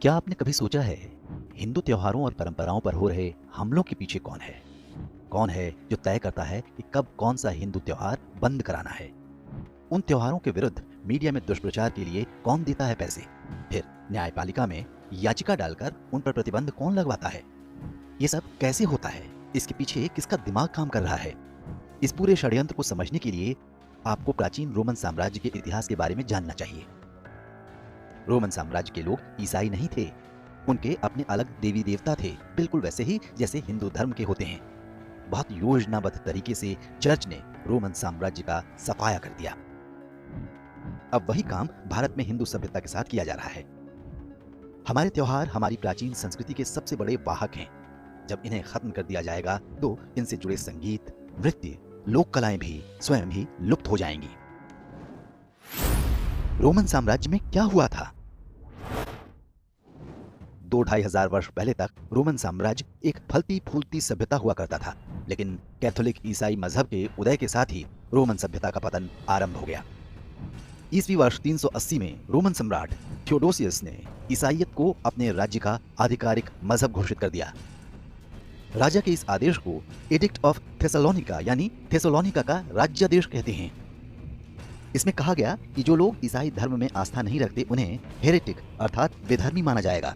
क्या आपने कभी सोचा है हिंदू त्योहारों और परंपराओं पर हो रहे हमलों के पीछे कौन है? कौन है जो तय करता है कि कब कौन सा हिंदू त्योहार बंद कराना है? उन त्योहारों के विरुद्ध मीडिया में दुष्प्रचार के लिए कौन देता है पैसे? फिर न्यायपालिका में याचिका डालकर उन पर प्रतिबंध कौन लगवाता है? ये सब कैसे होता है? इसके पीछे किसका दिमाग काम कर रहा है? इस पूरे षड्यंत्र को समझने के लिए आपको प्राचीन रोमन साम्राज्य के इतिहास के बारे में जानना चाहिए। रोमन साम्राज्य के लोग ईसाई नहीं थे, उनके अपने अलग देवी देवता थे, बिल्कुल वैसे ही जैसे हिंदू धर्म के होते हैं। बहुत योजनाबद्ध तरीके से चर्च ने रोमन साम्राज्य का सफाया कर दिया। अब वही काम भारत में हिंदू सभ्यता के साथ किया जा रहा है। हमारे त्योहार हमारी प्राचीन संस्कृति के सबसे बड़े वाहक हैं। जब इन्हें खत्म कर दिया जाएगा तो इनसे जुड़े संगीत, नृत्य, लोक कलाएं भी स्वयं ही लुप्त हो जाएंगी। रोमन साम्राज्य में क्या हुआ था? 2-2,500 वर्ष पहले तक रोमन साम्राज्य एक फलती फूलती सभ्यता हुआ करता था, लेकिन कैथोलिक ईसाई मजहब के उदय के साथ ही रोमन सभ्यता का पतन आरंभ हो गया। ईस्वी वर्ष 380 में रोमन सम्राट थियोडोसियस ने ईसाईयत को अपने राज्य का आधिकारिक मजहब घोषित कर दिया। राजा के इस आदेश को एडिक्ट ऑफ थेसलोनिका यानी थेसलोनिका का राज्यादेश कहते हैं। इसमें कहा गया कि जो लोग ईसाई धर्म में आस्था नहीं रखते उन्हें हेरेटिक अर्थात विधर्मी माना जाएगा।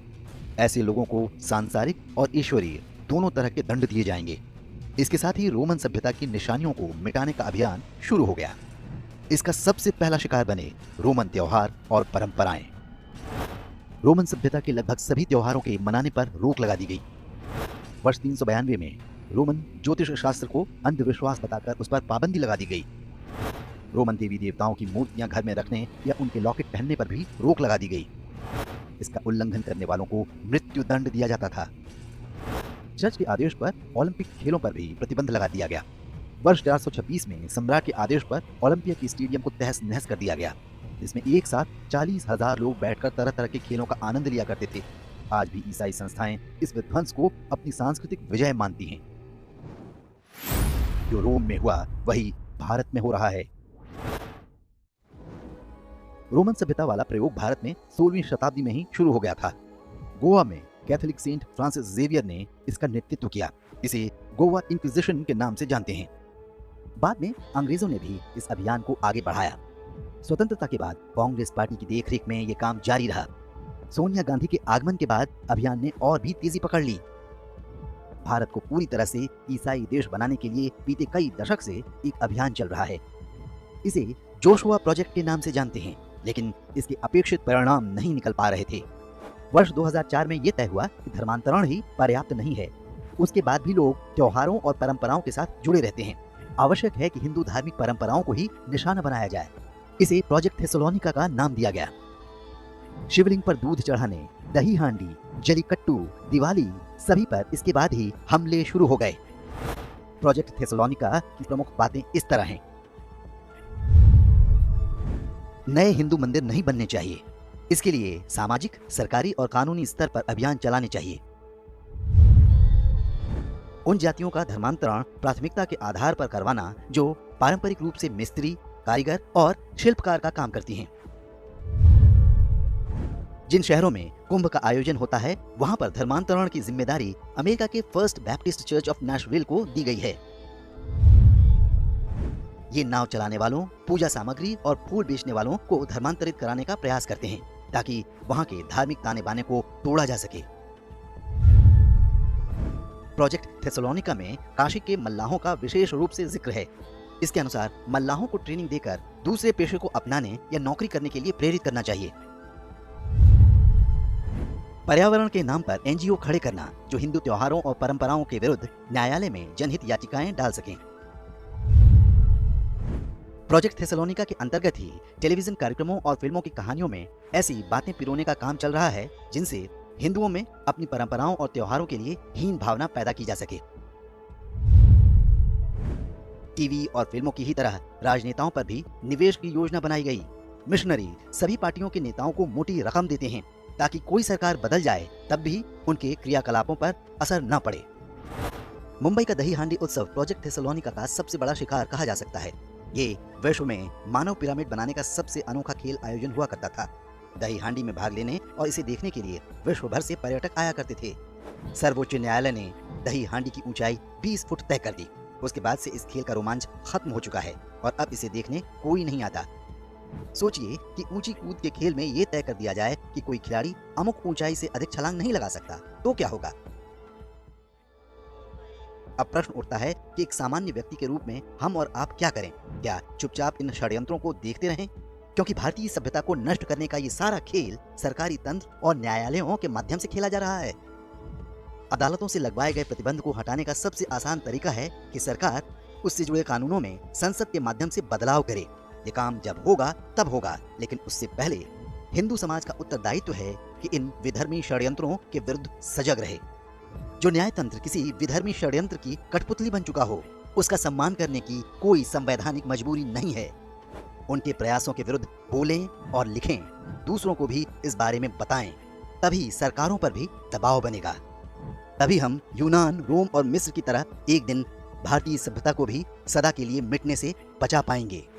ऐसे लोगों को सांसारिक और ईश्वरीय दोनों तरह के दंड दिए जाएंगे। इसके साथ ही रोमन सभ्यता की निशानियों को मिटाने का अभियान शुरू हो गया। इसका सबसे पहला शिकार बने रोमन त्योहार और परंपराएं। रोमन सभ्यता के लगभग सभी त्योहारों के मनाने पर रोक लगा दी गई। वर्ष 392 में रोमन ज्योतिष शास्त्र को अंधविश्वास बताकर उस पर पाबंदी लगा दी गई। रोमन देवी देवताओं की मूर्तियां घर में रखने या उनके लॉकेट पहनने पर भी रोक लगा दी गई। इसका उल्लंघन करने वालों को मृत्यु दंड दिया जाता था। चर्च के आदेश पर ओलंपिक खेलों पर भी प्रतिबंध लगा दिया गया। वर्ष 426 में सम्राट के आदेश पर ओलंपिया के स्टेडियम को तहस नहस कर दिया गया, जिसमें एक साथ 40,000 लोग बैठकर तरह तरह के खेलों का आनंद लिया करते थे। आज भी ईसाई संस्थाएं इस विध्वंस को अपनी सांस्कृतिक विजय मानती हैं। जो रोम में हुआ वही भारत में हो रहा है। रोमन सभ्यता वाला प्रयोग भारत में 16वीं शताब्दी में ही शुरू हो गया था। गोवा में कैथोलिक सेंट फ्रांसिस जेवियर ने इसका नेतृत्व किया। इसे गोवा इंक्विजिशन के नाम से जानते हैं। बाद में अंग्रेजों ने भी इस अभियान को आगे बढ़ाया। स्वतंत्रता के बाद कांग्रेस पार्टी की देखरेख में यह काम जारी रहा। सोनिया गांधी के आगमन के बाद अभियान ने और भी तेजी पकड़ ली। भारत को पूरी तरह से ईसाई देश बनाने के लिए बीते कई दशक से एक अभियान चल रहा है। इसे जोशुआ प्रोजेक्ट के नाम से जानते हैं, लेकिन इसके अपेक्षित परिणाम नहीं निकल पा रहे थे। वर्ष 2004 में यह तय हुआ कि धर्मांतरण ही पर्याप्त नहीं है। उसके बाद भी लोग त्योहारों और परंपराओं के साथ जुड़े रहते हैं। आवश्यक है कि हिंदू धार्मिक परंपराओं को ही निशाना बनाया जाए। इसे प्रोजेक्ट थेसलोनिका का नाम दिया गया। शिवलिंग पर दूध चढ़ाने, दही हांडी, जलीकट्टू, दिवाली सभी पर इसके बाद ही हमले शुरू हो गए। प्रोजेक्ट थेसलोनिका की प्रमुख बातें इस तरह हैं। नए हिंदू मंदिर नहीं बनने चाहिए। इसके लिए सामाजिक, सरकारी और कानूनी स्तर पर अभियान चलाने चाहिए। उन जातियों का धर्मांतरण प्राथमिकता के आधार पर करवाना जो पारंपरिक रूप से मिस्त्री, कारीगर और शिल्पकार का काम करती हैं। जिन शहरों में कुंभ का आयोजन होता है वहां पर धर्मांतरण की जिम्मेदारी अमेरिका के First Baptist Church of Nashville को दी गई है। ये नाव चलाने वालों, पूजा सामग्री और फूल बेचने वालों को धर्मांतरित कराने का प्रयास करते हैं ताकि वहां के धार्मिक ताने बाने को तोड़ा जा सके। प्रोजेक्ट थेसलोनिका में काशी के मल्लाहों का विशेष रूप से जिक्र है। इसके अनुसार मल्लाहों को ट्रेनिंग देकर दूसरे पेशे को अपनाने या नौकरी करने के लिए प्रेरित करना चाहिए। पर्यावरण के नाम पर एनजीओ खड़े करना जो हिंदू त्योहारों और परंपराओं के विरुद्ध न्यायालय में जनहित याचिकाएं डाल सकें। प्रोजेक्ट थेसलोनिका के अंतर्गत ही टेलीविजन कार्यक्रमों और फिल्मों की कहानियों में ऐसी बातें पिरोने का काम चल रहा है जिनसे हिंदुओं में अपनी परंपराओं और त्योहारों के लिए हीन भावना पैदा की जा सके। टीवी और फिल्मों की ही तरह राजनेताओं पर भी निवेश की योजना बनाई गई। मिशनरी सभी पार्टियों के नेताओं को मोटी रकम देते हैं ताकि कोई सरकार बदल जाए तब भी उनके क्रियाकलापों पर असर न पड़े। मुंबई का दही हांडी उत्सव प्रोजेक्ट थेसलोनिका का सबसे बड़ा शिकार कहा जा सकता है। ये विश्व में मानव पिरामिड बनाने का सबसे अनोखा खेल आयोजन हुआ करता था। दही हांडी में भाग लेने और इसे देखने के लिए विश्व भर से पर्यटक आया करते थे। सर्वोच्च न्यायालय ने दही हांडी की ऊंचाई 20 फुट तय कर दी। उसके बाद से इस खेल का रोमांच खत्म हो चुका है और अब इसे देखने कोई नहीं आता। सोचिए कि ऊंची कूद के खेल में ये तय कर दिया जाए कि कोई खिलाड़ी अमुक ऊंचाई से अधिक छलांग नहीं लगा सकता, तो क्या होगा? अब प्रश्न उठता है कि एक सामान्य व्यक्ति के रूप में हम और आप क्या करें? क्या चुपचाप इन षड्यंत्रों को देखते रहें? क्योंकि भारतीय सभ्यता को नष्ट करने का ये सारा खेल सरकारी तंत्र और न्यायालयों के माध्यम से खेला जा रहा है। अदालतों से लगवाए गए प्रतिबंध को हटाने का सबसे आसान तरीका है कि सरकार उससे जुड़े कानूनों में संसद के माध्यम से बदलाव करे। ये काम जब होगा तब होगा, लेकिन उससे पहले हिंदू समाज का उत्तरदायित्व है कि इन विधर्मी षड्यंत्रों के विरुद्ध सजग रहे। जो न्याय तंत्र किसी विधर्मी षड्यंत्र की कठपुतली बन चुका हो, उसका सम्मान करने की कोई संवैधानिक मजबूरी नहीं है। उनके प्रयासों के विरुद्ध बोलें और लिखें, दूसरों को भी इस बारे में बताएं। तभी सरकारों पर भी दबाव बनेगा। तभी हम यूनान, रोम और मिस्र की तरह एक दिन भारतीय सभ्यता को भी सदा के लिए मिटने से बचा पाएंगे।